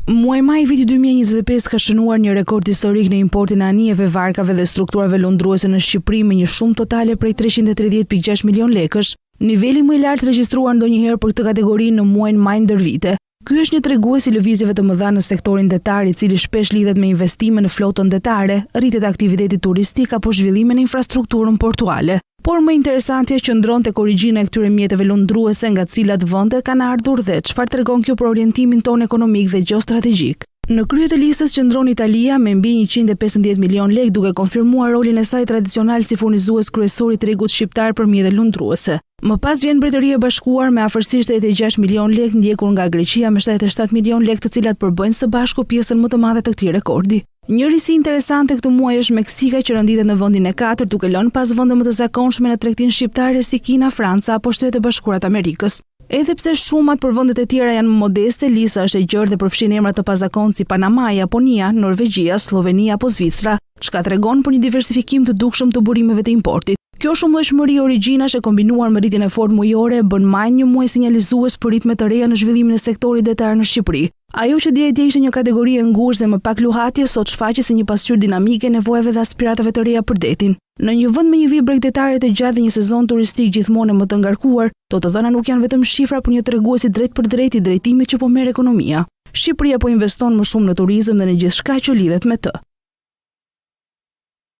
Muaj maj i vitit 2025 ka shënuar një rekord historik në importin e anijeve, varkave dhe strukturave lundruese në Shqipëri me një shumë totale prej 330.6 milion lekësh, niveli më i lartë regjistruar ndonjëherë për këtë kategori në muajin maj ndër vite. Ky është një tregues i lëvizjeve të mëdha në sektorin detar, i cili shpesh lidhet me investime në flotën detare, rritjet e aktivitetit turistik apo zhvillime në infrastrukturën portuale. Por më interesantja qëndron tek origjina e këtyre mjeteve lundruese, nga cilat vende kanë ardhur dhe çfarë tregon kjo për orientimin tonë ekonomik dhe gjeostrategjik. Në krye të listës qëndron Italia me mbi 115 milion lekë, duke konfirmuar rolin e saj tradicional si furnizues kryesor i tregut shqiptar për mjete lundruese. Më pas vjen Mbretëria e Bashkuar me afërsisht 86 milion lekë, ndjekur nga Greqia me 77 milion lekë, të cilat përbëjnë së bashku pjesën më të madhe të këtij rekordi. Një risi interesante këtë muaj është Meksika, që rënditet në vendin e 4, duke lënë pas vende më të zakonshme në tregtinë shqiptare si Kina, Franca apo Shtetet e Bashkuara të Amerikës. Edhe pse shumat për vendet e tjera janë më modeste, lista është e gjerë dhe përfshin emra të pazakontë si Panama, Japonia, Norvegjia, Slovenia apo Zvicra, çka tregon për një diversifikim të dukshëm të burimeve të importit. Kjo shumëllojshmëri origjinash e kombinuar me rritjen e fortë mujore bën maj një muaj sinjalizues për ritme të reja në zhvillimin e sektorit detar në Shqipëri. Ajo që deri dje ishte një kategori e ngushtë dhe më pak luhatje, sot shfaqet si një pasqyrë dinamike e nevojave dhe aspiratave të reja për detin. Në një vend me një vijë bregdetare të gjatë dhe një sezon turistik gjithmonë më të ngarkuar, të dhëna nuk janë vetëm shifra, por një tregues i drejt për drejt i drejtimit që po merr ekonomia. Shqipëria po investon më shumë në turizëm dhe në gjithçka që lidhet me të.